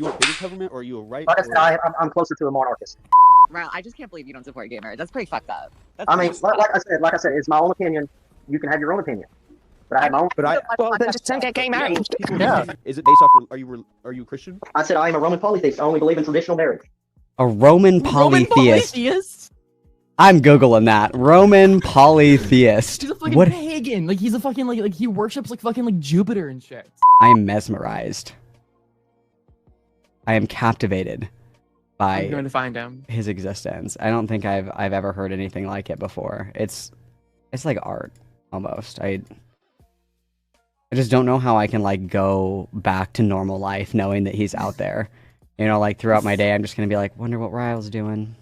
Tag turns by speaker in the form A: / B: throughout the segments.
A: You a biggest government, or are you a right?
B: Like I said, I'm closer to a monarchist.
C: Wow, I just can't believe you don't support gay marriage. That's pretty fucked up.
B: I mean, like I said, it's my own opinion. You can have your own opinion, but I have my own.
D: Well, then just don't get gay married.
A: Yeah. Is it based off? Are you Christian?
B: I said I am a Roman polytheist. I only believe in traditional marriage.
D: A Roman polytheist. I'm googling that. Roman polytheist.
E: He's a fucking pagan. Like he's a fucking like he worships like fucking like Jupiter and shit.
D: I am mesmerized. I am captivated by
E: I'm going to find him.
D: His existence. I don't think I've ever heard anything like it before. It's like art almost. I just don't know how I can like go back to normal life knowing that he's out there. You know, like throughout my day, I'm just gonna be like, wonder what Ryle's doing.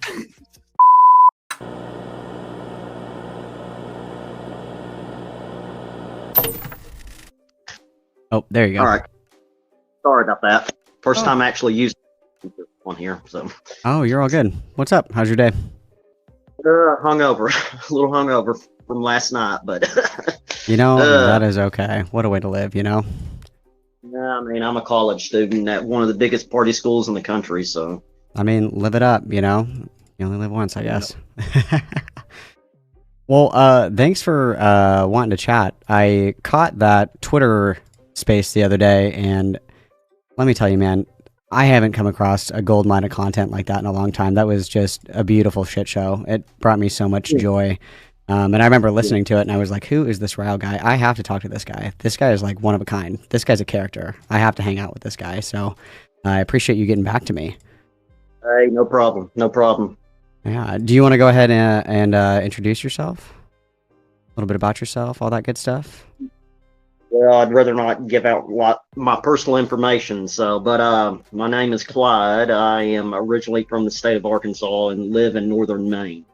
D: Oh, there you go.
B: All right. Sorry about that. First time I actually used one here, so.
D: Oh, you're all good. What's up? How's your day?
B: Hungover. A little hungover from last night, but.
D: You know, that is okay. What a way to live, you know?
B: Yeah, I mean, I'm a college student at one of the biggest party schools in the country, so.
D: I mean, live it up, you know? You only live once, I guess. Well, thanks for wanting to chat. I caught that Twitter space the other day, and let me tell you, man, I haven't come across a gold mine of content like that in a long time. That was just a beautiful shit show. It brought me so much joy. And I remember listening to it, and I was like, who is this Ryle guy? I have to talk to this guy. This guy is like one of a kind. This guy's a character. I have to hang out with this guy. So I appreciate you getting back to me.
B: Hey, no problem. No problem.
D: Yeah. Do you want to go ahead and introduce yourself? A little bit about yourself, all that good stuff?
B: Well, I'd rather not give out my personal information. So, but my name is Clyde. I am originally from the state of Arkansas and live in northern Maine.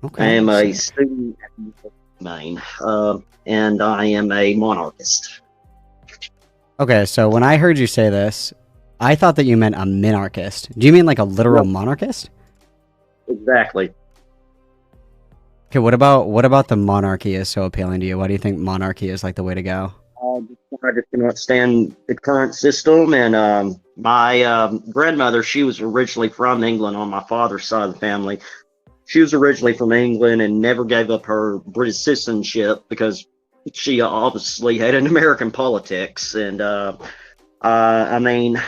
D: Okay.
B: I am a student at Maine, and I am a monarchist.
D: Okay, so when I heard you say this, I thought that you meant a minarchist. Do you mean like a literal monarchist?
B: Exactly.
D: Okay, what about the monarchy is so appealing to you? Why do you think monarchy is like the way to go?
B: I just cannot stand the current system, and my grandmother, she was originally from England on my father's side of the family. She was originally from England and never gave up her British citizenship because she obviously hated American politics. And I mean,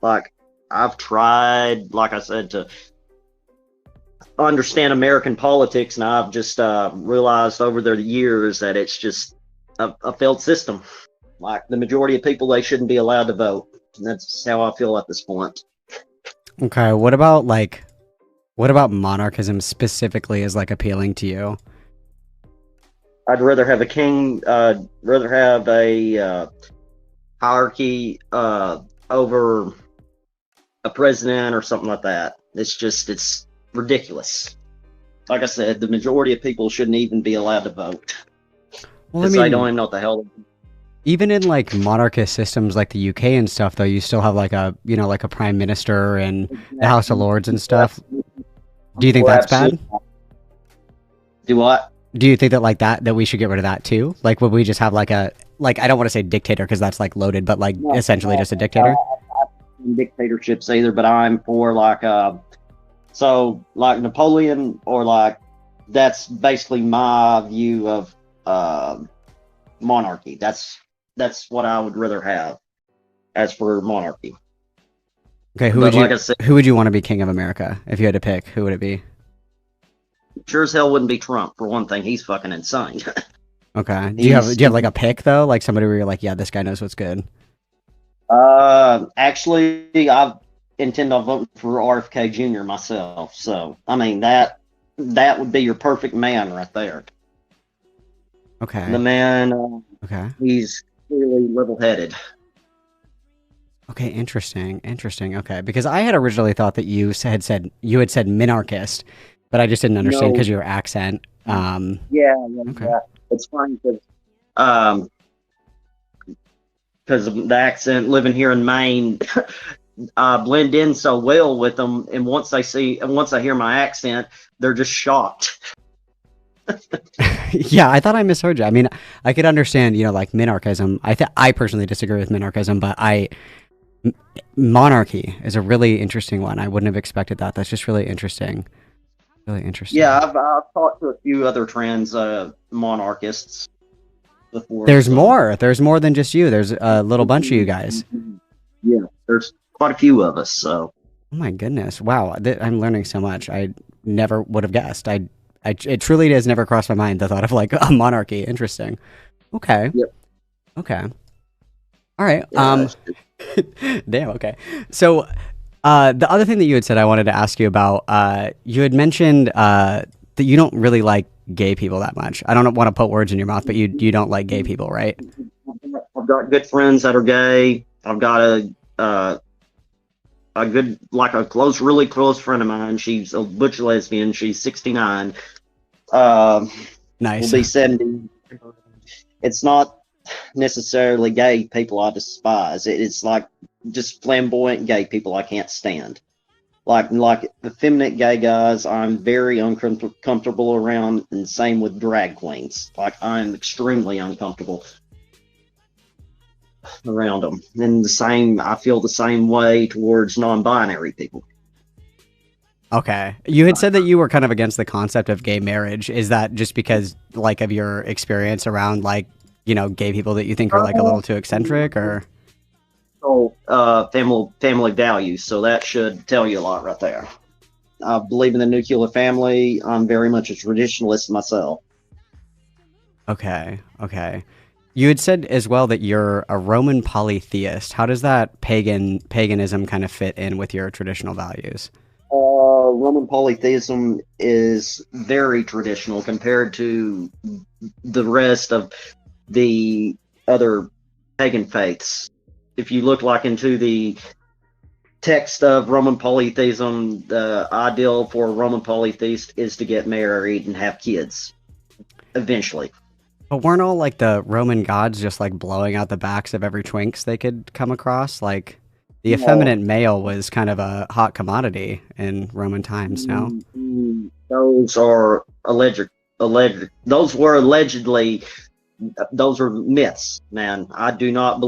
B: like, I've tried, like I said, to understand American politics, and I've just realized over the years that it's just a failed system. Like, the majority of people, they shouldn't be allowed to vote. And that's how I feel at this point.
D: Okay, what about monarchism specifically is like appealing to you?
B: I'd rather have a king, rather have a hierarchy over a president or something like that. It's ridiculous. Like I said, the majority of people shouldn't even be allowed to vote. Well, I mean, they don't even know what the hell.
D: Even in like monarchist systems like the UK and stuff, though, you still have like a prime minister and the House of Lords and stuff. Do you think that's bad?
B: Do what?
D: Do you think that we should get rid of that too? Like, would we just have I don't want to say dictator because that's like loaded, but like essentially just a dictator?
B: Dictatorships either, but I'm for so like Napoleon, or like, that's basically my view of monarchy. That's what I would rather have as for monarchy.
D: Okay, who would you want to be king of America if you had to pick? Who would it be?
B: Sure as hell wouldn't be Trump, for one thing. He's fucking insane.
D: Okay. Do you have like a pick though? Like somebody where you're like, yeah, this guy knows what's good.
B: Actually, I intend on voting for RFK Jr. myself. So, I mean, that would be your perfect man right there.
D: Okay.
B: The man.
D: Okay.
B: He's clearly level-headed.
D: Okay, interesting. Okay, because I had originally thought that you had said minarchist, but I just didn't understand because your accent.
B: Okay. Yeah. It's funny because the accent, living here in Maine, blend in so well with them, and once they hear my accent, they're just shocked.
D: Yeah, I thought I misheard you. I mean, I could understand, like minarchism. I personally disagree with minarchism, but monarchy is a really interesting one. I wouldn't have expected that. That's just really interesting. Really interesting.
B: Yeah, I've talked to a few other trans monarchists before.
D: There's
B: so.
D: more. There's more than just you. There's a little bunch of you guys.
B: Yeah, there's quite a few of us. So.
D: Oh my goodness! Wow, I'm learning so much. I never would have guessed. It truly has never crossed my mind the thought of like a monarchy. Interesting. Okay.
B: Yep.
D: Okay. All right.
B: Yeah,
D: Damn. Okay. So, the other thing that you had said I wanted to ask you about, you had mentioned that you don't really like gay people that much. I don't want to put words in your mouth, but you don't like gay people, right?
B: I've got good friends that are gay. I've got a good, like a really close friend of mine. She's a butch lesbian. She's 69.
D: Nice.
B: Will be 70. It's not necessarily gay people I despise. It's like just flamboyant gay people I can't stand. Like effeminate gay guys, I'm very uncomfortable around, and same with drag queens. Like I'm extremely uncomfortable around them. And I feel the same way towards non-binary people.
D: Okay. You had said that you were kind of against the concept of gay marriage. Is that just because like of your experience around like, gay people that you think are like a little too eccentric, or?
B: So, family values. So that should tell you a lot right there. I believe in the nuclear family. I'm very much a traditionalist myself.
D: Okay. You had said as well that you're a Roman polytheist. How does that paganism kind of fit in with your traditional values?
B: Roman polytheism is very traditional compared to the rest of the other pagan faiths. If you look like into the text of Roman polytheism, the ideal for a Roman polytheist is to get married and have kids eventually.
D: But weren't all like the Roman gods just like blowing out the backs of every twinks they could come across? Like the effeminate male was kind of a hot commodity in Roman times. No,
B: those are alleged. Those were allegedly. Those are myths, man. I do not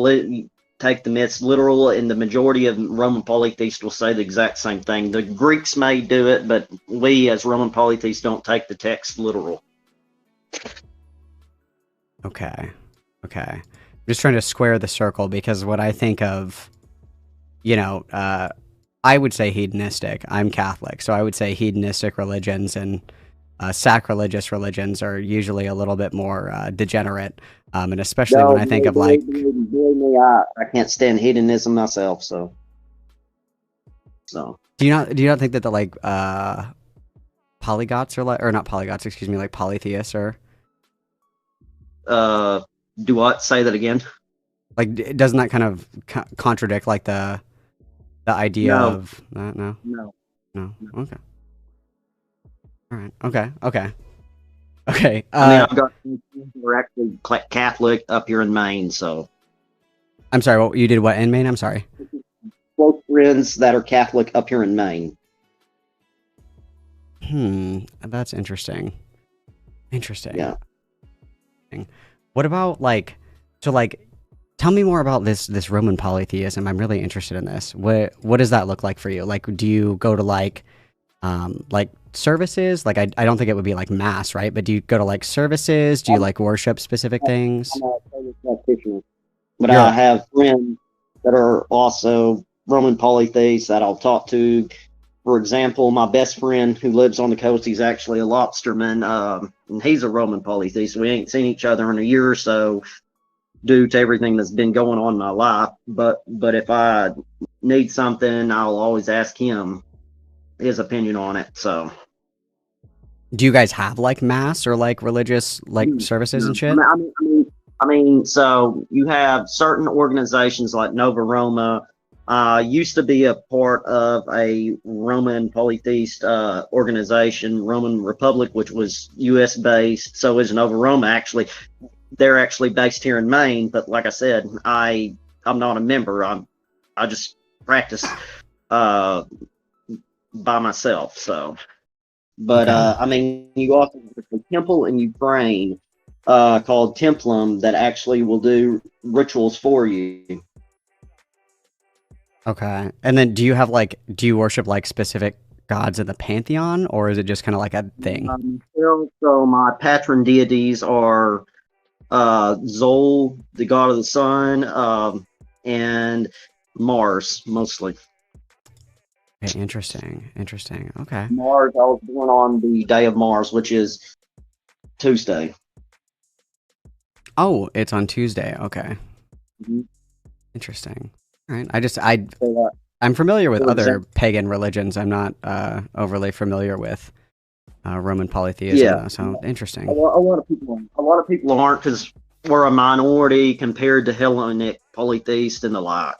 B: take the myths literal, and the majority of Roman polytheists will say the exact same thing. The Greeks may do it, but we as Roman polytheists don't take the text literal.
D: Okay. I'm just trying to square the circle, because what I think of, I would say hedonistic. I'm Catholic, so I would say hedonistic religions and sacrilegious religions are usually a little bit more degenerate, and especially when I think of like.
B: I can't stand hedonism myself, so.
D: Do you not think that the like polygots are like, or not polygots? Excuse me, like polytheists are.
B: Do I say that again?
D: Like, doesn't that kind of contradict like the idea of that? No. Okay. All right. Okay.
B: I mean, I've got friends who are actually Catholic up here in Maine, so.
D: I'm sorry. What you did? What in Maine? I'm sorry.
B: Close friends that are Catholic up here in Maine.
D: That's interesting.
B: Yeah.
D: What about like, so like, tell me more about this Roman polytheism. I'm really interested in this. What does that look like for you? Like, do you go to like services? Like, I don't think it would be like mass, right? But do you go to like services? Do you like worship specific things?
B: I'm a famous practitioner, but I have friends that are also Roman polytheists that I'll talk to. For example, my best friend who lives on the coast, he's actually a lobsterman, and he's a Roman polytheist. We ain't seen each other in a year or so due to everything that's been going on in my life. But if I need something, I'll always ask him his opinion on it. So,
D: do you guys have like mass or like religious like services and shit?
B: I mean, so you have certain organizations like Nova Roma. Used to be a part of a Roman polytheist organization, Roman Republic, which was U.S. based. So is Nova Roma. Actually, they're actually based here in Maine. But like I said, I'm not a member. I just practice by myself. So, but I mean, you also have a temple in Ukraine called Templum that actually will do rituals for you.
D: Okay. And then do you worship like specific gods in the pantheon, or is it just kind of like a thing?
B: So my patron deities are Zol, the god of the sun, and Mars mostly.
D: Okay, interesting. Interesting. Okay.
B: Mars, I was born on the day of Mars, which is Tuesday.
D: Oh, it's on Tuesday. Okay.
B: Mhm.
D: Interesting. All right.
B: So,
D: I'm familiar with
B: for
D: other
B: example,
D: pagan religions. I'm not overly familiar with Roman polytheism,
B: yeah,
D: though. So interesting.
B: a lot of people aren't because we're a minority compared to Hellenic polytheists and the like.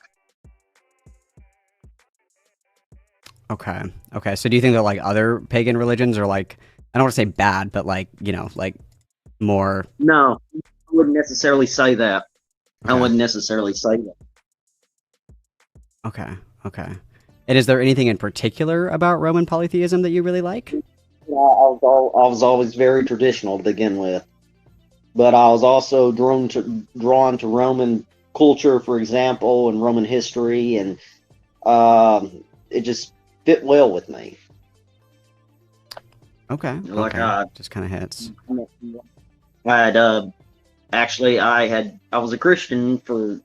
D: Okay. Okay. So do you think that like other pagan religions are like, I don't want to say bad, but like, like more.
B: No, I wouldn't necessarily say that. I
D: Okay.
B: wouldn't necessarily say that.
D: Okay. Okay. And is there anything in particular about Roman polytheism that you really like?
B: I was always very traditional to begin with, but I was also drawn to Roman culture, for example, and Roman history, and it just fit well with me.
D: Okay.
B: Like
D: Okay. Just kind of hits.
B: I had actually I was a Christian for,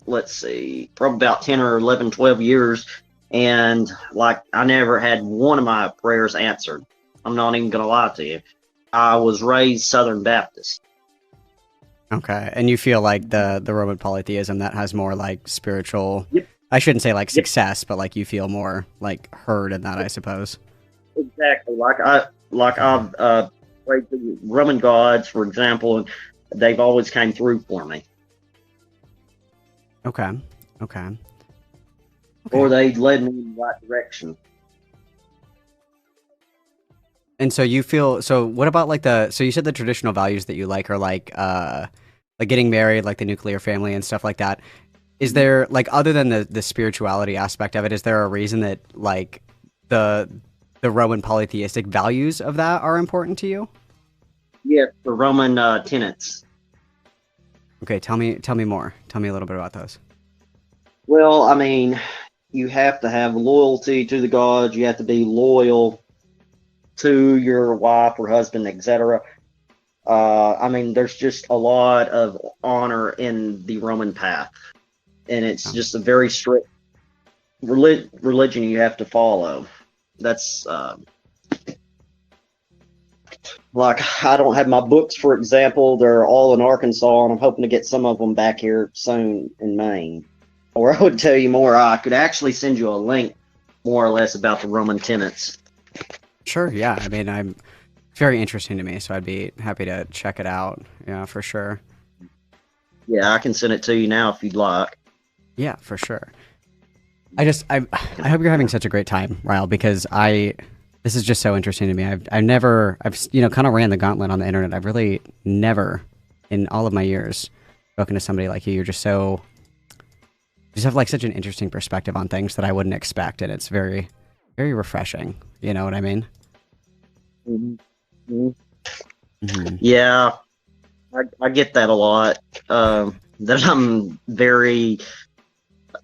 B: let's see, probably about 10 or 11, 12 years, and like I never had one of my prayers answered. I'm not even gonna lie to you. I was raised Southern Baptist.
D: Okay. And you feel like the Roman polytheism that has more like spiritual,
B: Yep.
D: I shouldn't say like
B: Yep.
D: success, but like you feel more like heard in that, I suppose.
B: Exactly. I've prayed to the Roman gods, for example, and they've always came through for me.
D: Okay. Okay.
B: Or they led me in the right direction.
D: And so you feel, so what about like so you said the traditional values that you like are like getting married, like the nuclear family and stuff like that. Is there like, other than the spirituality aspect of it, is there a reason that like the Roman polytheistic values of that are important to you?
B: Yes, the Roman tenets.
D: Okay, tell me more. Tell me a little bit about those.
B: Well, I mean, you have to have loyalty to the gods. You have to be loyal to your wife or husband, etc. I mean, there's just a lot of honor in the Roman path, and it's just a very strict religion you have to follow. That's like, I don't have my books, for example. They're all in Arkansas, and I'm hoping to get some of them back here soon in Maine. Or I would tell you more. I could actually send you a link, more or less, about the Roman tenets.
D: Sure, yeah. I mean, I'm very interesting to me, so I'd be happy to check it out. Yeah, for sure.
B: Yeah, I can send it to you now if you'd like.
D: Yeah, for sure. I hope you're having such a great time, Ryle, because this is just so interesting to me. I've kind of ran the gauntlet on the internet. I've really never, in all of my years, spoken to somebody like you. You're just have like such an interesting perspective on things that I wouldn't expect, and it's very, very refreshing. You know what I mean?
B: Mm-hmm.
D: Mm-hmm.
B: Yeah, I get that a lot. That I'm very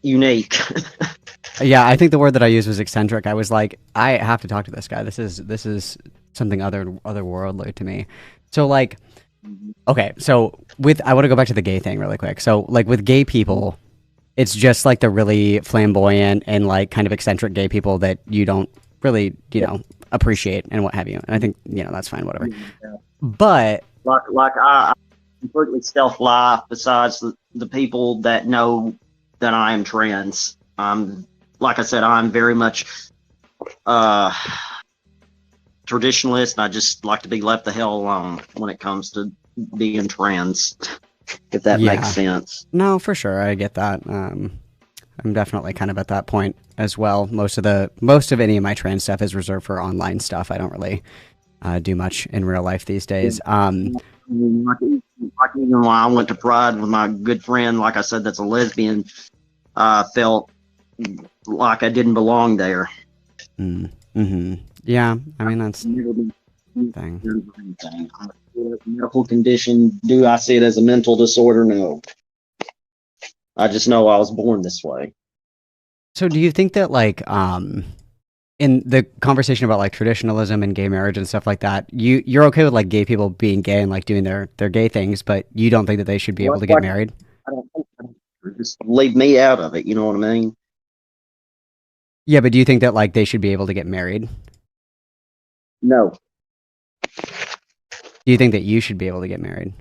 B: unique.
D: Yeah, I think the word that I used was eccentric. I was like, I have to talk to this guy. This is something otherworldly to me. So like, okay, so I want to go back to the gay thing really quick. So like with gay people, it's just like the really flamboyant and like kind of eccentric gay people that you don't really, appreciate and what have you. And I think, that's fine, whatever.
B: Yeah.
D: But
B: like I completely stealth life. Besides the people that know that I am trans, like I said, I'm very much traditionalist. And I just like to be left the hell alone when it comes to being trans. If that makes sense.
D: No, for sure, I get that. I'm definitely kind of at that point as well. Most of any of my trans stuff is reserved for online stuff. I don't really do much in real life these days.
B: Like even when I went to Pride with my good friend, like I said, that's a lesbian, I felt like I didn't belong there.
D: Mm-hmm. Yeah, I mean that's the thing.
B: Medical condition. Do I see it as a mental disorder? No. I just know I was born this way.
D: So do you think that like in the conversation about like traditionalism and gay marriage and stuff like that, you're okay with like gay people being gay and like doing their gay things, but you don't think that they should be able to get married?
B: I don't think just leave me out of it. You know what I mean?
D: Yeah, but do you think that like they should be able to get married?
B: No.
D: Do you think that you should be able to get married?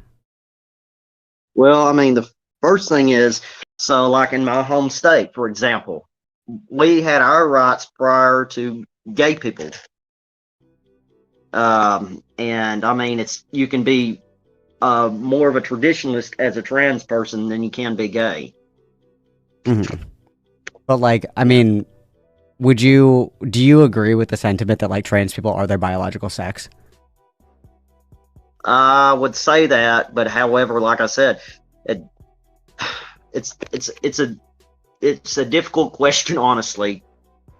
B: Well, I mean, the first thing is, so like in my home state, for example, we had our rights prior to gay people. And I mean, you can be more of a traditionalist as a trans person than you can be gay.
D: Mm-hmm. But like, I mean, do you agree with the sentiment that like trans people are their biological sex?
B: I would say that, but however, like I said, it's a difficult question, honestly.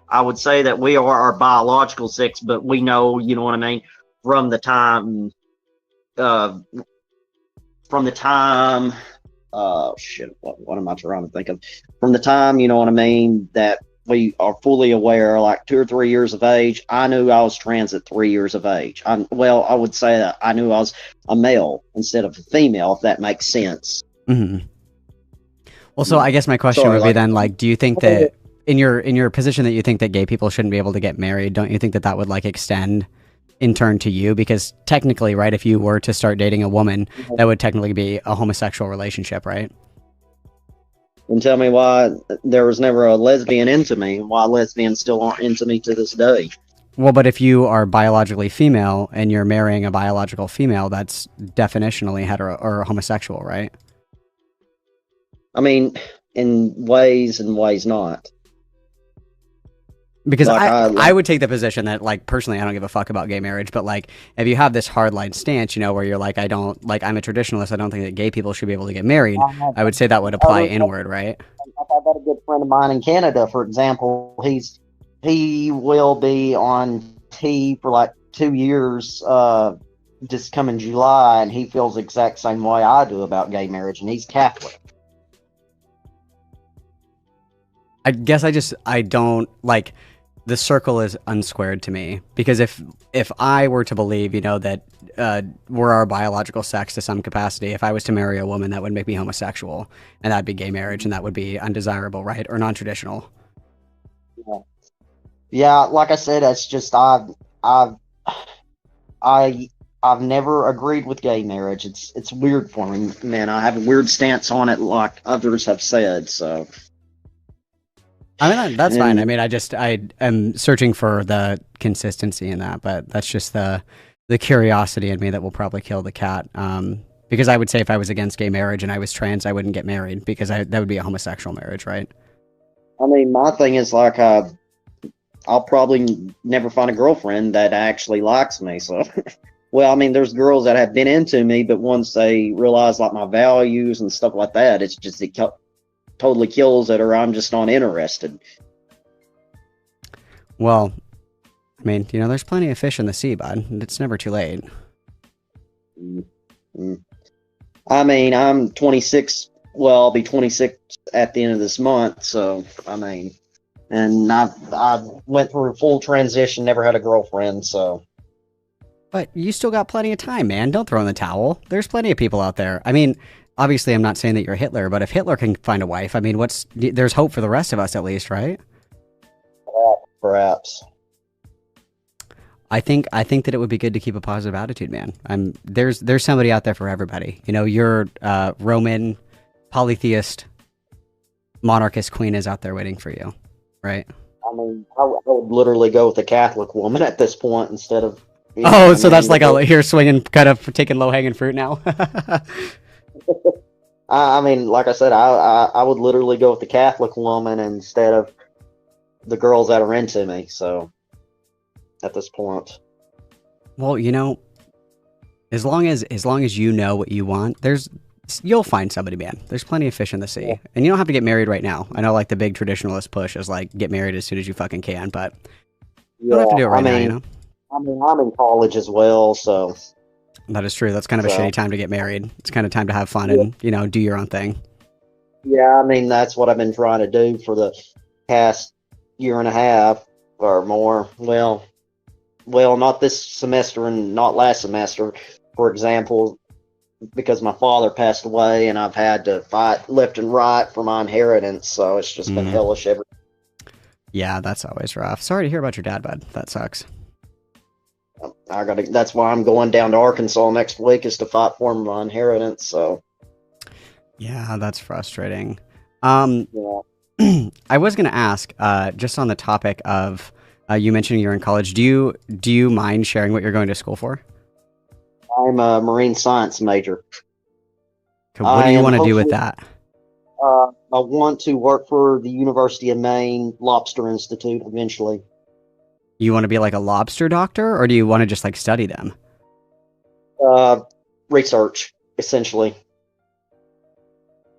B: I would say that we are our biological sex, but we know, you know what I mean, from the time, shit, what am I trying to think of? From the time, you know what I mean, that we are fully aware, like 2 or 3 years of age. I knew I was trans at 3 years of age. I would say that I knew I was a male instead of a female, if that makes sense.
D: Mm-hmm. Well, so I guess my question would be then, like, do you think that in your position that you think that gay people shouldn't be able to get married, don't you think that would like extend in turn to you? Because technically, right, if you were to start dating a woman, that would technically be a homosexual relationship, right?
B: And tell me why there was never a lesbian into me, and why lesbians still aren't into me to this day.
D: Well, but if you are biologically female and you're marrying a biological female, that's definitionally hetero or homosexual, right?
B: I mean, in ways and ways not.
D: Because I would take the position that, like, personally, I don't give a fuck about gay marriage, but, like, if you have this hardline stance, you know, where you're like, I'm a traditionalist, I don't think that gay people should be able to get married, I would say that would apply inward, right?
B: I've got a good friend of mine in Canada, for example. He will be on T for like 2 years, this coming July, and he feels the exact same way I do about gay marriage, and he's Catholic.
D: I guess I don't, like, the circle is unsquared to me, because if I were to believe, you know, that we're our biological sex to some capacity, if I was to marry a woman, that would make me homosexual, and that'd be gay marriage, and that would be undesirable, right? Or non-traditional.
B: Yeah, like I said, it's just I've never agreed with gay marriage. It's weird for me, man. I have a weird stance on it, like others have said, so.
D: I mean, that's fine. I mean, I am searching for the consistency in that, but that's just the curiosity in me that will probably kill the cat. Because I would say if I was against gay marriage and I was trans, I wouldn't get married, because that would be a homosexual marriage, right?
B: I mean, my thing is like, I'll probably never find a girlfriend that actually likes me. So, well, I mean, there's girls that have been into me, but once they realize like my values and stuff like that, it totally kills it, or I'm just not interested.
D: Well, I mean, you know, there's plenty of fish in the sea, bud. It's never too late.
B: Mm-hmm. I mean, I'm 26. Well, I'll be 26 at the end of this month. So, I mean, and I went through a full transition, never had a girlfriend. So,
D: but you still got plenty of time, man. Don't throw in the towel. There's plenty of people out there. I mean, obviously, I'm not saying that you're Hitler, but if Hitler can find a wife, I mean, there's hope for the rest of us, at least, right?
B: Perhaps.
D: I think that it would be good to keep a positive attitude, man. There's somebody out there for everybody. You know, your Roman polytheist monarchist queen is out there waiting for you, right?
B: I mean, I would literally go with a Catholic woman at this point instead of.
D: Oh, so that's like here swinging, kind of taking low hanging fruit now.
B: I mean, like I said, I would literally go with the Catholic woman instead of the girls that are into me. So, at this point,
D: well, you know, as long as you know what you want, you'll find somebody, man. There's plenty of fish in the sea, yeah. And you don't have to get married right now. I know, like, the big traditionalist push is like get married as soon as you fucking can, but you don't have to do it right now. You know.
B: I mean, I'm in college as well, so.
D: That is true. That's kind of a shitty time to get married. It's kind of time to have fun and, you know, do your own thing.
B: Yeah, I mean, that's what I've been trying to do for the past year and a half or more. Well, not this semester and not last semester, for example, because my father passed away and I've had to fight left and right for my inheritance. So it's just been hellish ever.
D: Yeah, that's always rough. Sorry to hear about your dad, bud. That sucks.
B: That's why I'm going down to Arkansas next week, is to fight for my inheritance. So
D: yeah, that's frustrating.
B: yeah.
D: I was going to ask, just on the topic of you mentioning you're in college. Do you mind sharing what you're going to school for?
B: I'm a marine science major.
D: Okay, what do you want to do with that?
B: I want to work for the University of Maine Lobster Institute eventually.
D: You want to be like a lobster doctor, or do you want to just like study them?
B: Research, essentially.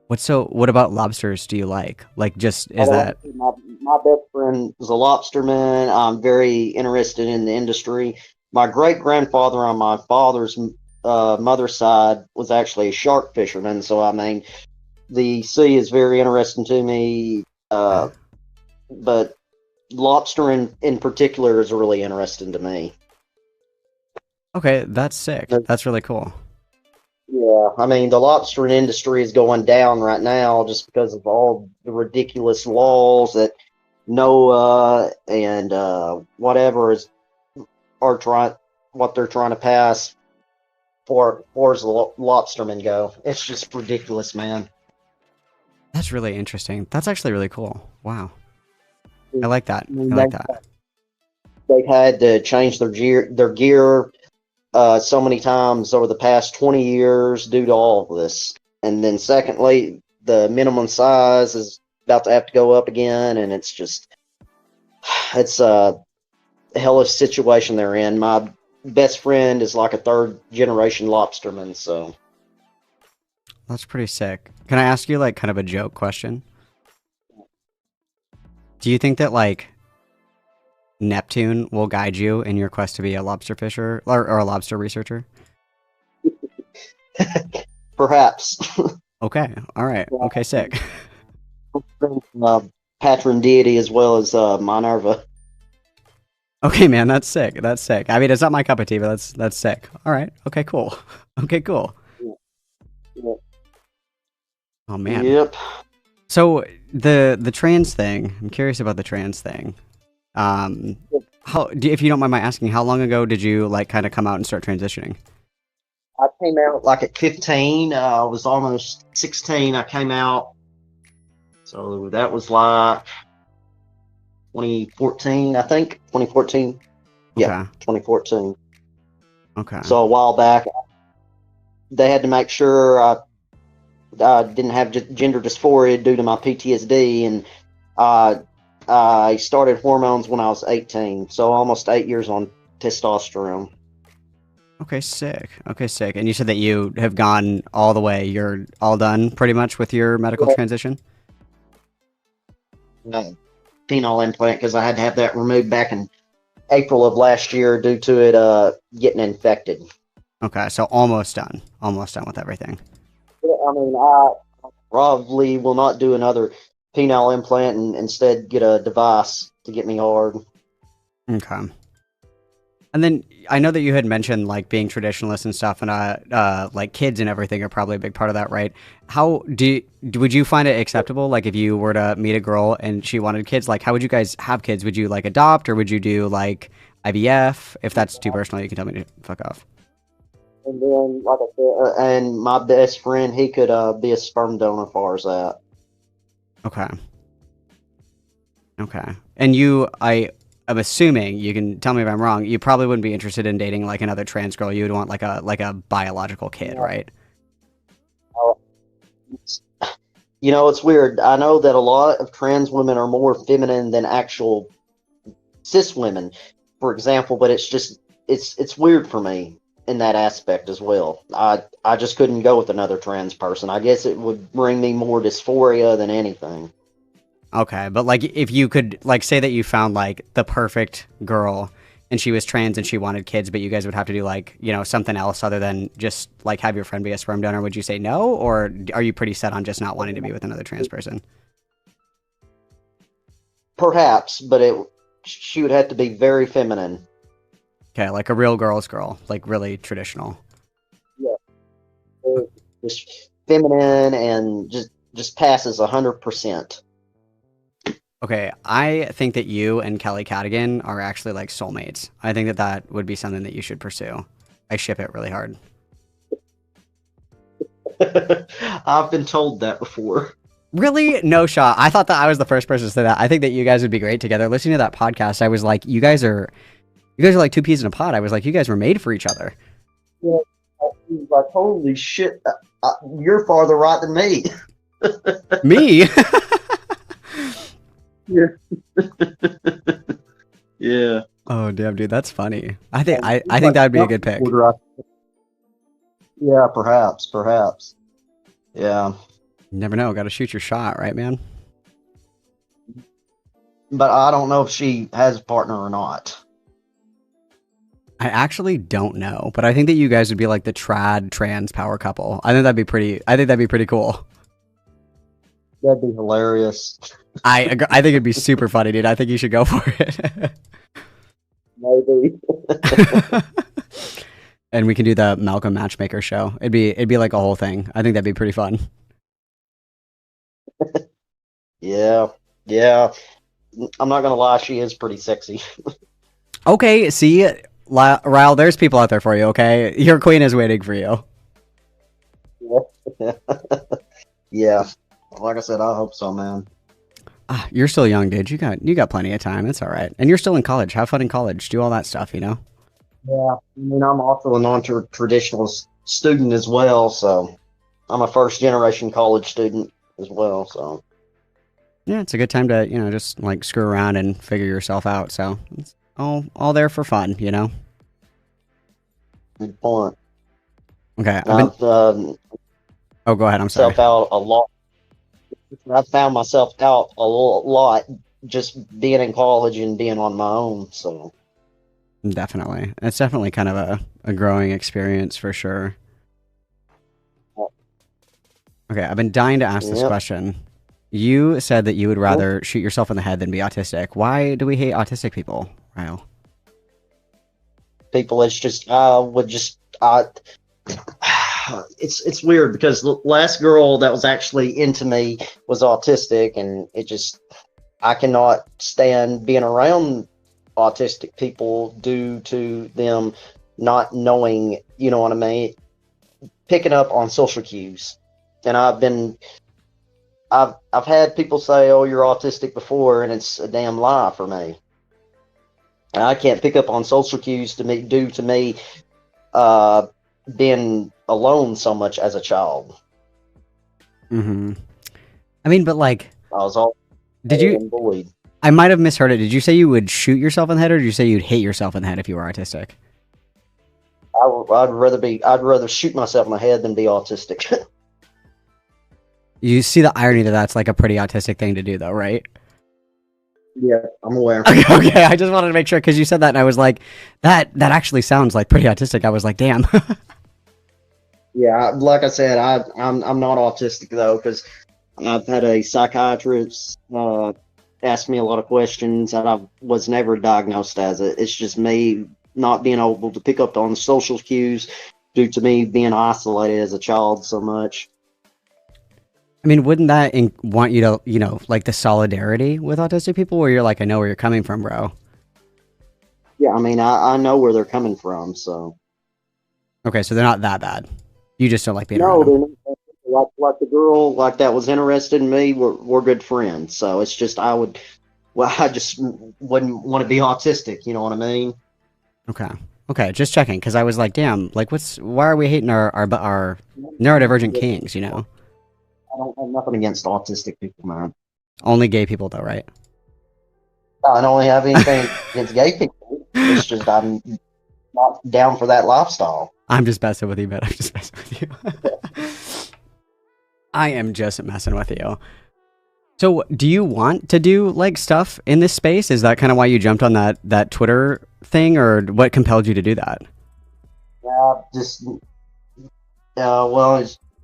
D: What about lobsters do you like? Like, just, is that...
B: My best friend is a lobsterman. I'm very interested in the industry. My great-grandfather on my father's mother's side was actually a shark fisherman, so I mean, the sea is very interesting to me, but lobster in particular is really interesting to me.
D: Okay, that's sick. That's really cool.
B: Yeah, I mean, the lobstering industry is going down right now just because of all the ridiculous laws that NOAA and whatever what they're trying to pass for as the lobstermen go. It's just ridiculous, man.
D: That's really interesting. That's actually really cool. Wow. I like that. I like that.
B: They've had to change their gear so many times over the past 20 years due to all of this. And then secondly, the minimum size is about to have to go up again, and it's a hellish situation they're in. My best friend is like a third generation lobsterman, so.
D: That's pretty sick. Can I ask you like kind of a joke question? Do you think that like Neptune will guide you in your quest to be a lobster fisher or a lobster researcher?
B: Perhaps.
D: Okay. All right. Okay, sick.
B: Patron deity as well as Minerva.
D: Okay, man, that's sick. That's sick. I mean, it's not my cup of tea, but that's sick. All right. Okay, cool. Okay, cool.
B: Yeah.
D: Oh man.
B: Yep.
D: So the trans thing. I'm curious about the trans thing. If you don't mind my asking, how long ago did you like kind of come out and start transitioning?
B: I came out like at 15. I was almost 16. I came out. So that was like 2014, I think. 2014. Yeah, 2014.
D: Okay.
B: So a while back, they had to make sure I didn't have gender dysphoria due to my PTSD, and I started hormones when I was 18, so almost 8 years on testosterone.
D: Okay, sick. Okay, sick. And you said that you have gone all the way. You're all done pretty much with your medical transition?
B: No, penile implant, because I had to have that removed back in April of last year due to it getting infected.
D: Okay, so almost done. Almost done with everything.
B: I mean, I probably will not do another penile implant and instead get a device to get me hard.
D: Okay. And then I know that you had mentioned like being traditionalist and stuff, and like kids and everything are probably a big part of that, right? How would you find it acceptable? Like if you were to meet a girl and she wanted kids, like how would you guys have kids? Would you like adopt, or would you do like IVF? If that's too personal, you can tell me to fuck off.
B: And then, like I said, and my best friend, he could be a sperm donor as far as that.
D: Okay. Okay. And I'm assuming, you can tell me if I'm wrong, you probably wouldn't be interested in dating like another trans girl. You would want like a biological kid, right?
B: You know, it's weird. I know that a lot of trans women are more feminine than actual cis women, for example, but it's weird for me in that aspect as well. I just couldn't go with another trans person. I guess it would bring me more dysphoria than anything.
D: Okay, but like if you could like say that you found like the perfect girl and she was trans and she wanted kids, but you guys would have to do like, you know, something else other than just like have your friend be a sperm donor, would you say no? Or are you pretty set on just not wanting to be with another trans person?
B: Perhaps, but she would have to be very feminine.
D: Okay, like a real girl's girl, like really traditional.
B: Just feminine and just passes 100%.
D: Okay, I think that you and Kelly Cadigan are actually like soulmates. I think that that would be something that you should pursue. I ship it really hard.
B: I've been told that before.
D: Really? No shot. I thought that I was the first person to say that. I think that you guys would be great together. Listening to that podcast, I was like, you guys are like two peas in a pod. I was like, you guys were made for each other.
B: Yeah, I was like, holy shit, you're farther right than me.
D: Me?
B: Yeah. Yeah.
D: Oh damn, dude, that's funny. I think that would be a good pick.
B: Yeah, perhaps. Yeah.
D: You never know. Got to shoot your shot, right, man?
B: But I don't know if she has a partner or not.
D: I actually don't know, but I think that you guys would be like the trans power couple. I think that'd be pretty cool.
B: That'd be hilarious.
D: I think it'd be super funny, dude. I think you should go for it.
B: Maybe.
D: And we can do the Malcolm Matchmaker show. It'd be like a whole thing. I think that'd be pretty fun.
B: Yeah. I'm not gonna lie, she is pretty sexy.
D: Okay, see, Ryle, there's people out there for you. Okay, your queen is waiting for you.
B: Yeah. Like I said, I hope so, man.
D: You're still young, dude. You got plenty of time. It's all right. And you're still in college. Have fun in college. Do all that stuff, you know?
B: Yeah. I mean, I'm also a non-traditional student as well, so I'm a first-generation college student as well, so.
D: Yeah, it's a good time to, just like screw around and figure yourself out. So it's all there for fun, you know?
B: Good point.
D: Okay.
B: I've
D: Oh, go ahead. I'm sorry.
B: out a lot. I've found myself out a lot just being in college and being on my own, so.
D: Definitely. It's definitely kind of a growing experience for sure. Okay, I've been dying to ask this question. You said that you would rather shoot yourself in the head than be autistic. Why do we hate autistic people, Ryle?
B: People, it's just, it's weird because the last girl that was actually into me was autistic, and I cannot stand being around autistic people due to them not knowing, you know what I mean, picking up on social cues. And I've had people say, "Oh, you're autistic," before, and it's a damn lie for me. And I can't pick up on social cues due to me being alone so much as a child.
D: Mm-hmm. I mean, but like,
B: I was all bullied.
D: I might have misheard it. Did you say you would shoot yourself in the head, or did you say you'd hate yourself in the head if you were autistic?
B: I'd rather shoot myself in the head than be autistic.
D: You see the irony that that's like a pretty autistic thing to do, though, right?
B: Yeah, I'm aware.
D: Okay. I just wanted to make sure because you said that, and I was like, that actually sounds like pretty autistic. I was like, damn.
B: Yeah, like I said, I'm not autistic though, because I've had a psychiatrist ask me a lot of questions, and I was never diagnosed as it. It's just me not being able to pick up on social cues due to me being isolated as a child so much.
D: I mean, wouldn't that want you to, like the solidarity with autistic people where you're like, I know where you're coming from, bro?
B: Yeah, I mean, I know where they're coming from, so.
D: Okay, so they're not that bad. You just don't like being
B: around them.
D: them.
B: Like the girl that was interested in me, we're good friends. So it's just I just wouldn't want to be autistic. You know what I mean?
D: Okay, just checking because I was like, damn, like why are we hating our neurodivergent kings? You know?
B: I don't have nothing against autistic people, man.
D: Only gay people, though, right?
B: I don't have anything against gay people. It's just I'm not down for that lifestyle.
D: I'm just messing with you, man. I'm just messing with you. I am just messing with you. So, do you want to do like stuff in this space? Is that kind of why you jumped on that Twitter thing, or what compelled you to do that?
B: Yeah, it's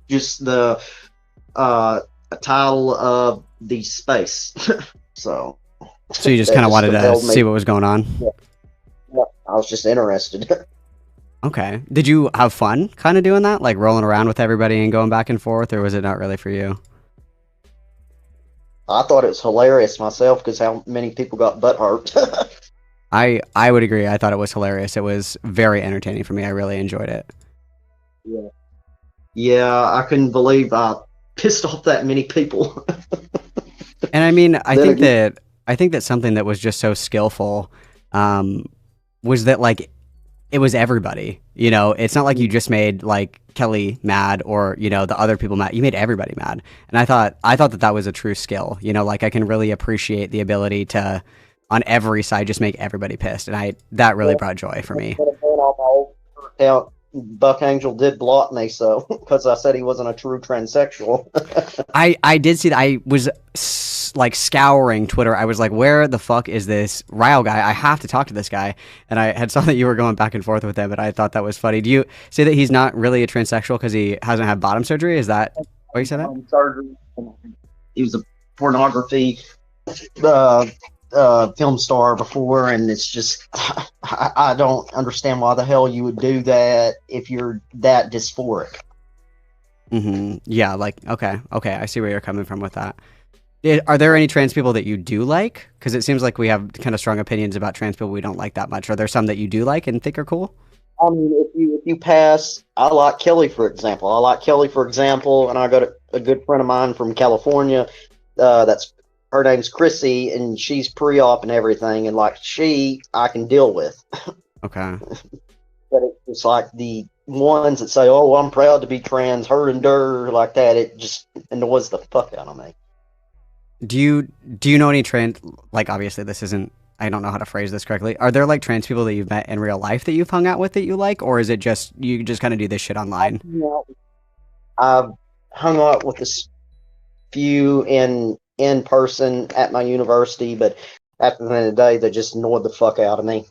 B: just the title of the space. So.
D: So you just
B: That
D: kind of wanted to
B: compelled me.
D: see what was going on.
B: Yeah, I was just interested.
D: Okay. Did you have fun kind of doing that? Like rolling around with everybody and going back and forth, or was it not really for you?
B: I thought it was hilarious myself because how many people got butt hurt.
D: I would agree. I thought it was hilarious. It was very entertaining for me. I really enjoyed it.
B: Yeah. Yeah, I couldn't believe I pissed off that many people.
D: And I mean, I
B: Then
D: think
B: again-
D: that something that was just so skillful was that like it was everybody. You know, it's not like you just made like Kelly mad or you know the other people mad. You made everybody mad, and I thought that was a true skill. You know, like I can really appreciate the ability to, on every side, just make everybody pissed, and that really brought joy for me.
B: Now, Buck Angel did block me, so because I said he wasn't a true transsexual.
D: I did see that. I was like scouring Twitter. I was like, where the fuck is this Ryle guy? I have to talk to this guy. And I had saw that you were going back and forth with him, and I thought that was funny. Do you say that he's not really a transsexual because he hasn't had bottom surgery? Is that what you said? That?
B: Surgery. He was a pornography film star before, and it's just I don't understand why the hell you would do that if you're that dysphoric.
D: Yeah, like okay, I see where you're coming from with that. Are there any trans people that you do like? Because it seems like we have kind of strong opinions about trans people we don't like that much. Are there some that you do like and think are cool?
B: I mean, if you pass, I like Kelly, for example. And I got a good friend of mine from California. Her name's Chrissy, and she's pre-op and everything. And like I can deal with.
D: Okay.
B: But it's like the ones that say, "Oh, I'm proud to be trans," her and her like that. It just annoys the fuck out of me.
D: Do you know any trans, like obviously this isn't, I don't know how to phrase this correctly. Are there like trans people that you've met in real life that you've hung out with that you like, or is it just you just kind of do this shit online?
B: I've hung out with this few in person at my university, but at the end of the day, they just annoyed the fuck out of me.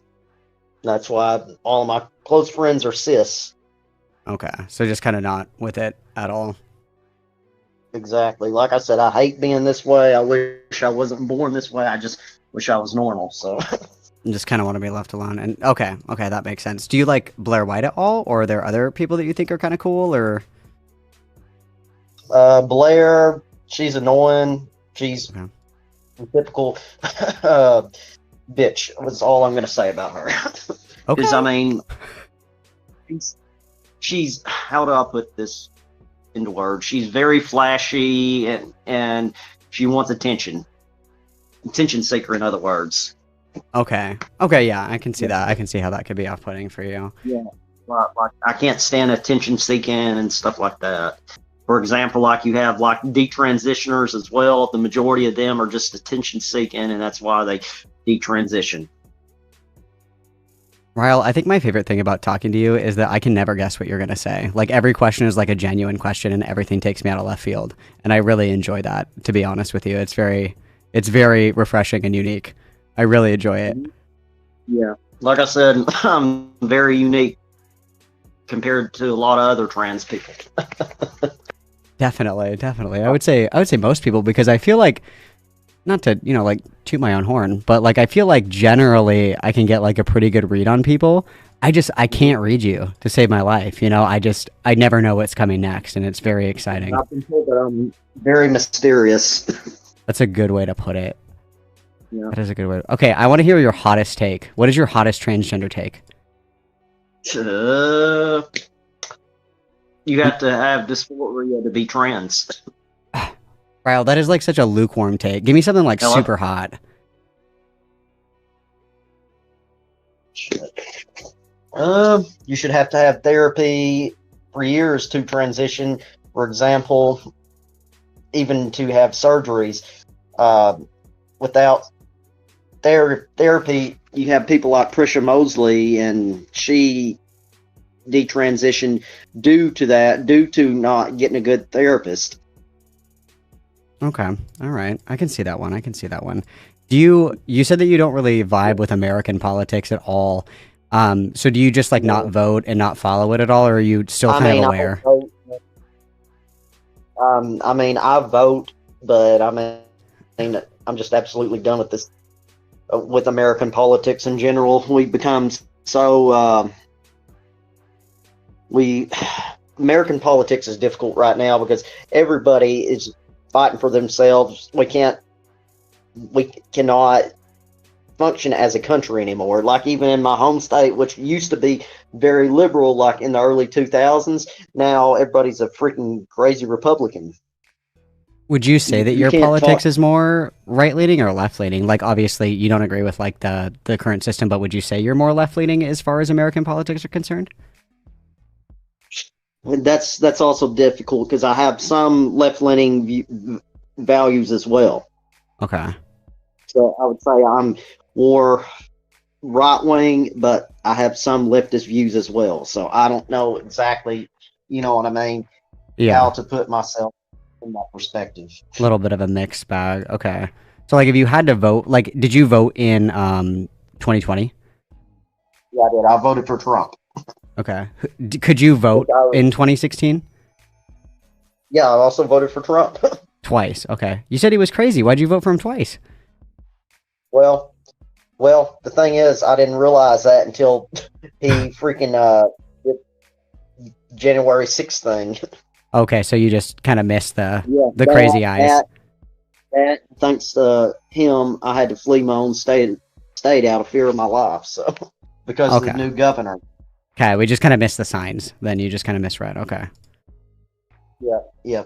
B: That's why all of my close friends are cis.
D: Okay, so just kind of not with it at all.
B: Exactly. Like I said, I hate being this way. I wish I wasn't born this way. I just wish I was normal. So
D: And just kind of want to be left alone. And okay, that makes sense. Do you like Blair White at all, or are there other people that you think are kind of cool, or?
B: Blair, she's annoying. She's
D: Okay.
B: a typical bitch. That's all I'm going to say about her.
D: Okay.
B: Because I mean, she's how do I put this into words? She's very flashy and she wants attention seeker, in other words.
D: Okay, yeah, I can see that. I can see how that could be off-putting for you.
B: Yeah, like I can't stand attention seeking and stuff like that. For example, like you have like detransitioners as well. The majority of them are just attention seeking, and that's why they detransition.
D: Ryle, I think my favorite thing about talking to you is that I can never guess what you're going to say. Like every question is like a genuine question and everything takes me out of left field. And I really enjoy that, to be honest with you. It's very refreshing and unique. I really enjoy it.
B: Yeah. Like I said, I'm very unique compared to a lot of other trans people.
D: Definitely. I would say most people, because I feel like, not to, like toot my own horn, but like I feel like generally I can get like a pretty good read on people. I can't read you to save my life. I never know what's coming next, and it's very exciting.
B: I've been told that I'm very mysterious.
D: That's a good way to put it.
B: Yeah.
D: That is a good way. Okay, I want to hear your hottest take. What is your hottest transgender take?
B: You have to have dysphoria to be trans.
D: Ryle, that is like such a lukewarm take. Give me something like
B: Hello?
D: super hot.
B: You should have to have therapy for years to transition. For example, even to have surgeries. Without therapy, you have people like Prisha Mosley, and she detransitioned due to not getting a good therapist.
D: Okay. All right. I can see that one. You said that you don't really vibe with American politics at all. So do you just like not vote and not follow it at all, or are you still kind of aware?
B: I vote, but I'm just absolutely done with this with American politics in general. We've become so American politics is difficult right now because everybody is fighting for themselves. We cannot function as a country anymore. Like even in my home state, which used to be very liberal, like in the early 2000s, now everybody's a freaking crazy Republican.
D: Would you say that
B: You
D: your
B: can't
D: politics
B: talk-
D: is more right-leaning or left-leaning? Like, obviously, you don't agree with like the current system, but would you say you're more left-leaning as far as American politics are concerned?
B: That's also difficult because I have some left-leaning values as well.
D: Okay.
B: So I would say I'm more right-wing, but I have some leftist views as well. So I don't know exactly, you know what I mean,
D: Yeah.
B: how to put myself in that perspective.
D: A little bit of a mixed bag. Okay. So, like, if you had to vote, like, did you vote in 2020?
B: Yeah, I did. I voted for Trump.
D: Okay. Could you vote in 2016?
B: Yeah, I also voted for Trump.
D: Twice. Okay. You said he was crazy. Why'd you vote for him twice?
B: Well, the thing is, I didn't realize that until he freaking did January 6th thing.
D: Okay, so you just kind of missed the
B: Yeah,
D: crazy eyes.
B: That thanks to him, I had to flee my own state out of fear of my life. So because of the
D: Okay.
B: new governor.
D: Okay, we just kind of missed the signs. Then you just kind of misread. Okay.
B: Yeah.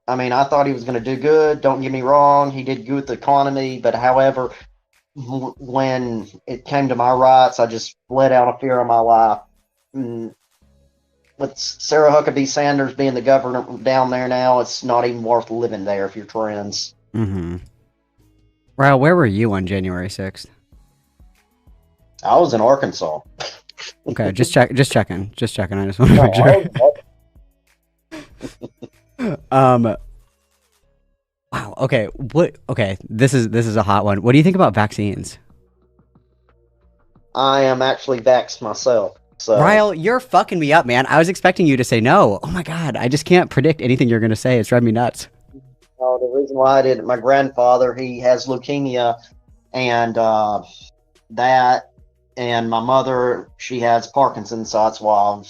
B: I mean, I thought he was going to do good. Don't get me wrong. He did good with the economy. But however, when it came to my rights, I just fled out of fear of my life. And with Sarah Huckabee Sanders being the governor down there now, it's not even worth living there if you're trans.
D: Mm-hmm. Ryle, where were you on January 6th?
B: I was in Arkansas.
D: Okay, just checking. I just want to make sure. Wow. Okay. What? Okay. This is a hot one. What do you think about vaccines?
B: I am actually vaxxed myself. So
D: Ryle, you're fucking me up, man. I was expecting you to say no. Oh my god, I just can't predict anything you're gonna say. It's driving me nuts.
B: the reason why I did it, my grandfather, he has leukemia, and that, and my mother, she has Parkinson's, so that's why I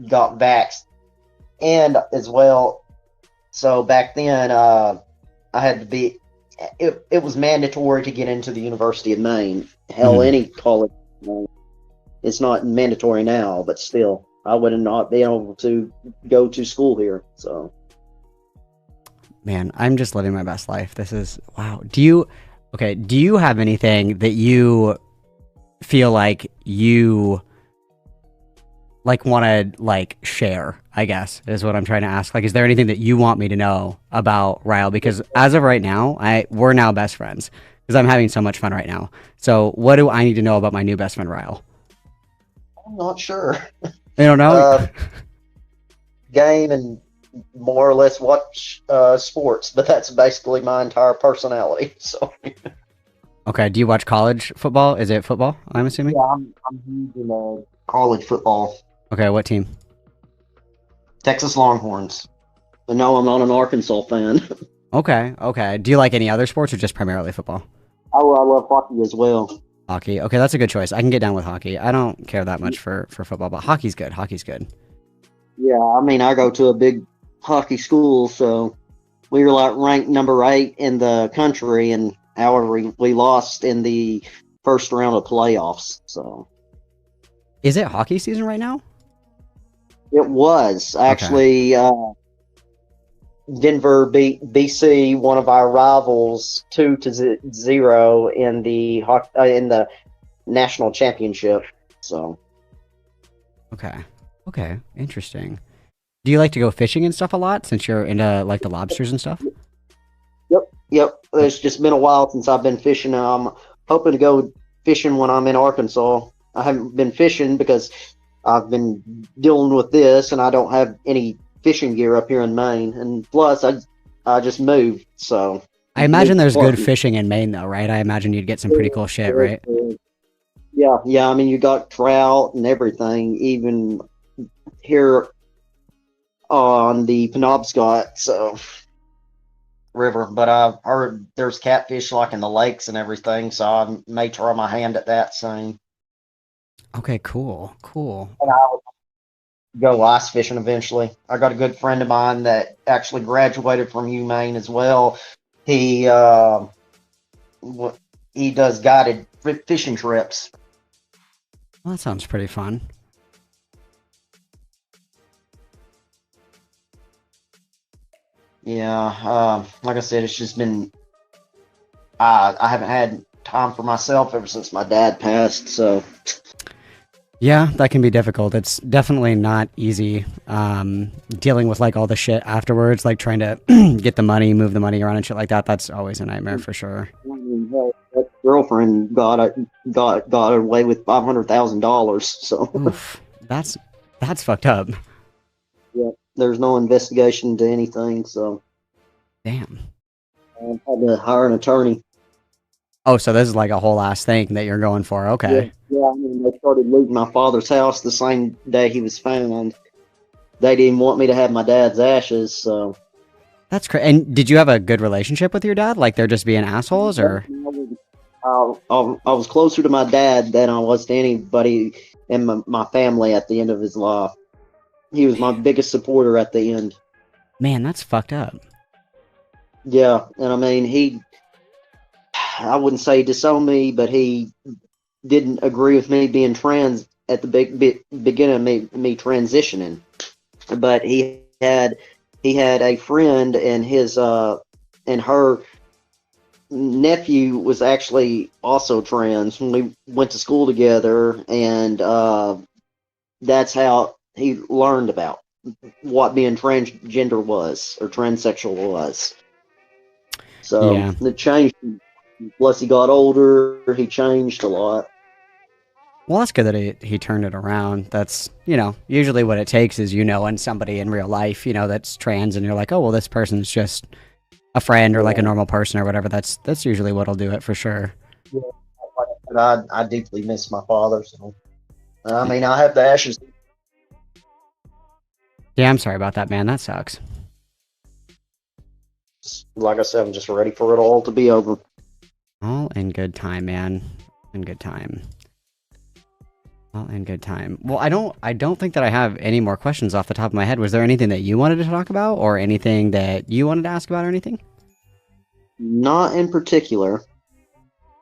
B: got vaxxed. And as well, so back then, I had to be, it was mandatory to get into the University of Maine. Hell, any college, it's not mandatory now, but still, I would not be able to go to school here, so.
D: Man, I'm just living my best life. This is wow. Do you have anything that you feel like you like want to like share, I guess, is what I'm trying to ask. Like, is there anything that you want me to know about Ryle? Because as of right now, we're now best friends because I'm having so much fun right now. So what do I need to know about my new best friend, Ryle?
B: I'm not sure.
D: You don't know?
B: Game and more or less watch sports, but that's basically my entire personality. So
D: Okay, do you watch college football? Is it football, I'm assuming?
B: yeah, I'm huge in college football.
D: Okay, what team?
B: Texas Longhorns. But no, I'm not an Arkansas fan.
D: Okay. Do you like any other sports or just primarily football?
B: Oh, I love hockey as well.
D: Hockey. Okay, that's a good choice. I can get down with hockey. I don't care that much for football, but hockey's good.
B: Yeah, I mean, I go to a big hockey school, so we were like ranked number 8 in the country, and however, we lost in the first round of playoffs. So
D: Is it hockey season right now?
B: it was actually Denver beat BC, one of our rivals, 2-0 in the national championship. So
D: Okay, interesting. Do you like to go fishing and stuff a lot since you're into like the lobsters and stuff?
B: Yep. It's just been a while since I've been fishing. I'm hoping to go fishing when I'm in Arkansas. I haven't been fishing because I've been dealing with this, and I don't have any fishing gear up here in Maine. And plus, I just moved, so.
D: I imagine there's good fishing in Maine though, right? I imagine you'd get some pretty cool shit, right?
B: Yeah. I mean, you got trout and everything, even here on the Penobscot. So river, but I've heard there's catfish like in the lakes and everything, so I may try my hand at that soon.
D: Okay, cool, cool.
B: And I'll go ice fishing eventually. I got a good friend of mine that actually graduated from UMaine as well. He he does guided fishing trips.
D: Well, that sounds pretty fun.
B: Yeah, like I said, it's just been I haven't had time for myself ever since my dad passed. So
D: Yeah, that can be difficult. It's definitely not easy dealing with like all the shit afterwards, like trying to get the money, move the money around and shit like that. That's always a nightmare for sure.
B: that girlfriend got away with $500,000. So
D: Oof, that's fucked up.
B: yeah, there's no investigation into anything. So
D: Damn.
B: I had to hire an attorney.
D: Oh, so this is like a whole ass thing that you're going for. Okay.
B: Yeah, I mean, they started looting my father's house the same day he was found. They didn't want me to have my dad's ashes, so.
D: That's crazy. And did you have a good relationship with your dad? Like they're just being assholes, or?
B: I was closer to my dad than I was to anybody in my family at the end of his life. He was my biggest supporter at the end.
D: Man, that's fucked up.
B: Yeah, and I mean, I wouldn't say disowned me, but he didn't agree with me being trans at the beginning of me transitioning. But he had a friend, and his and her nephew was actually also trans. We went to school together, and that's how he learned about what being transgender was, or transsexual was. So
D: Yeah.
B: it changed. Plus, he got older. He changed a lot.
D: Well, that's good that he turned it around. That's, usually what it takes is, and somebody in real life, that's trans, and you're like, oh, well, this person's just a friend or like a normal person or whatever. That's usually what'll do it for sure.
B: Yeah, but I deeply miss my father. So, I mean, I have the ashes.
D: Yeah, I'm sorry about that, man. That sucks.
B: Like I said, I'm just ready for it all to be over.
D: All in good time, man. In good time. All in good time. Well, I don't think that I have any more questions off the top of my head. Was there anything that you wanted to talk about, or anything that you wanted to ask about, or anything?
B: Not in particular.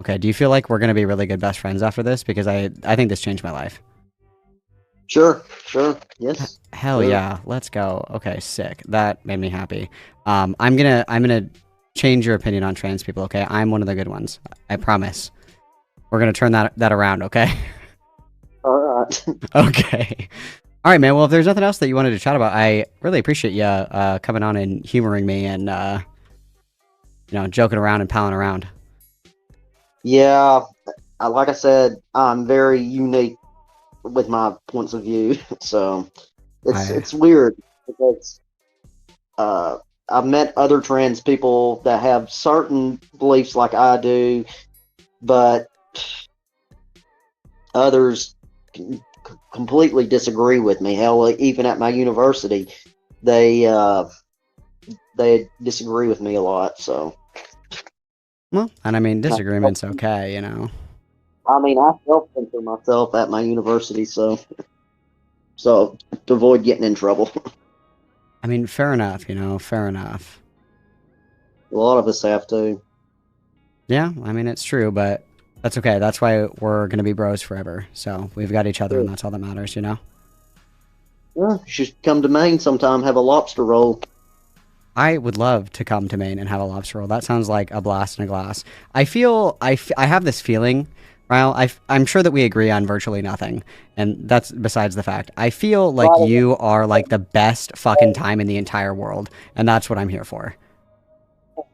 D: Okay, do you feel like we're going to be really good best friends after this? Because I think this changed my life.
B: Sure, yes.
D: Hell
B: Sure.
D: yeah, let's go. Okay, sick. That made me happy. I'm gonna change your opinion on trans people, okay? I'm one of the good ones. I promise. We're gonna turn that around, okay?
B: All right.
D: Okay. All right, man. Well, if there's nothing else that you wanted to chat about, I really appreciate you coming on and humoring me and joking around and palling around.
B: Yeah, like I said, I'm very unique with my points of view, so it's weird because I've met other trans people that have certain beliefs like I do, but others completely disagree with me. Hell, even at my university, they disagree with me a lot. So,
D: Well, and I mean, disagreement's okay,
B: I mean, I self-censor myself at my university, so to avoid getting in trouble.
D: I mean, fair enough, fair enough.
B: A lot of us have to.
D: Yeah, I mean, it's true, but that's okay. That's why we're going to be bros forever. So we've got each other, and that's all that matters,
B: Yeah, you should come to Maine sometime, have a lobster roll.
D: I would love to come to Maine and have a lobster roll. That sounds like a blast in a glass. I have this feeling, Ryle, I'm sure that we agree on virtually nothing, and that's besides the fact. I feel like you are like the best fucking time in the entire world, and that's what I'm here for.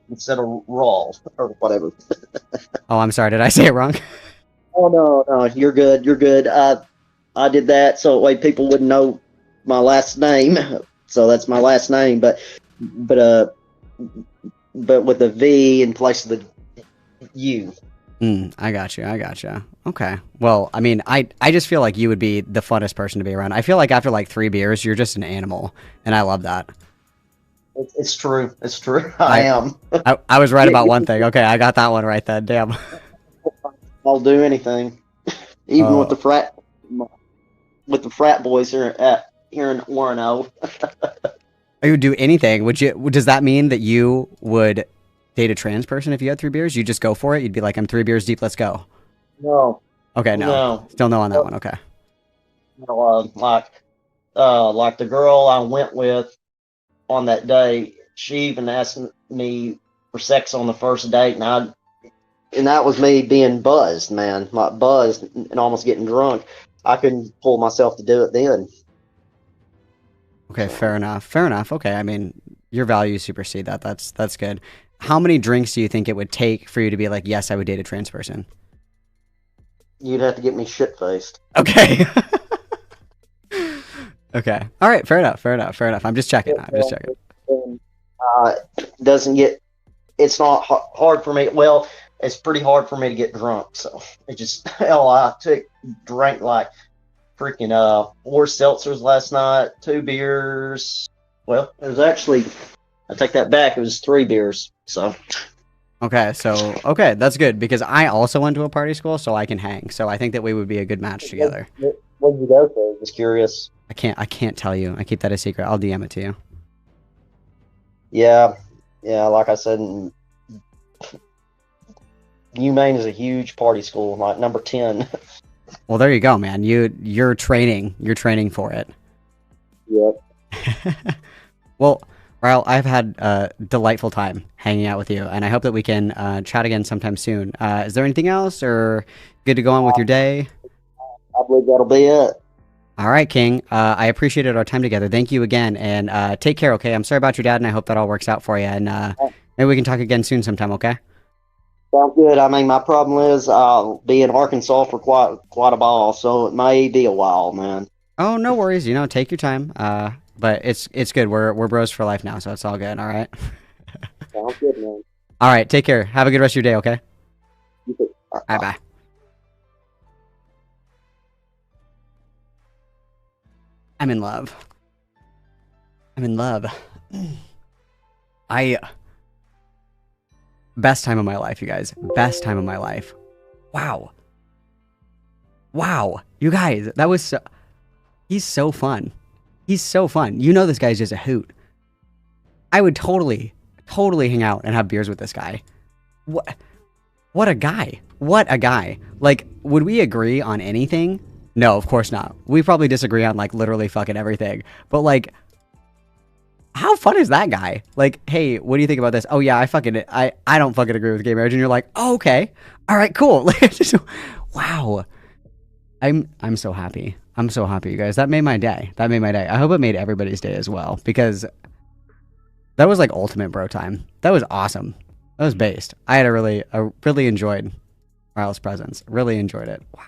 B: Instead of roll, or whatever.
D: Oh, I'm sorry. Did I say it wrong?
B: Oh, no, you're good, you're good. I did that so that way people wouldn't know my last name, so that's my last name, but with a V in place of the U.
D: I got you. Okay. Well, I mean, I just feel like you would be the funnest person to be around. I feel like after like 3 beers, you're just an animal, and I love that.
B: It's true. It's true. I am.
D: I was right about one thing. Okay, I got that one right then. Damn.
B: I'll do anything, even with the frat boys here in Orono.
D: You would do anything. Would you? Does that mean that you would date a trans person if you had 3 beers? You just go for it. You'd be like, "I'm 3 beers deep. Let's go."
B: No.
D: Okay, no. Still no on that one. Okay.
B: No, like the girl I went with on that day, she even asked me for sex on the first date, and that was me being buzzed, man, like buzzed and almost getting drunk. I couldn't pull myself to do it then.
D: Okay, fair enough. Fair enough. Okay, I mean, your values supersede that. That's good. How many drinks do you think it would take for you to be like, yes, I would date a trans person?
B: You'd have to get me shit faced.
D: Okay. Okay. All right. Fair enough. Fair enough. Fair enough. I'm just checking. I'm just checking.
B: Doesn't get. It's not hard for me. Well, it's pretty hard for me to get drunk. So it just hell. I drank like freaking 4 seltzers last night, 2 beers. Well, it was actually. I take that back. It was 3 beers. So.
D: Okay. So okay, that's good because I also went to a party school, so I can hang. So I think that we would be a good match together.
B: What did you go to? Just curious.
D: I can't tell you. I keep that a secret. I'll DM it to you.
B: Yeah, like I said, UMaine is a huge party school, like number 10.
D: Well, there you go, man. You're training for it.
B: Yep.
D: Well, Ryle, I've had a delightful time hanging out with you, and I hope that we can chat again sometime soon. Is there anything else, or good to go on with your day?
B: I believe that'll be it.
D: All right, King. I appreciated our time together. Thank you again, and take care, okay? I'm sorry about your dad, and I hope that all works out for you, and maybe we can talk again soon sometime, okay?
B: Sounds good. I mean, my problem is I'll be in Arkansas for quite a while, so it may be a while, man.
D: Oh, no worries. Take your time. But it's good. We're bros for life now, so it's all good. All right.
B: Sounds good, man.
D: All right. Take care. Have a good rest of your day. Okay.
B: You too. All right,
D: Bye. I'm in love. Best time of my life, you guys. Best time of my life. Wow. You guys, that was he's so fun. This guy's just a hoot. I would totally hang out and have beers with this guy. What a guy. Like, would we agree on anything? No, of course not. We probably disagree on, like, literally fucking everything. But, like, how fun is that guy? Like, hey, what do you think about this? Oh, yeah, I don't fucking agree with gay marriage. And you're like, oh, okay. All right, cool. Like, just, wow. I'm so happy. You guys. That made my day. I hope it made everybody's day as well. Because that was, like, ultimate bro time. That was awesome. That was based. I really enjoyed Ryle's presence. Really enjoyed it. Wow.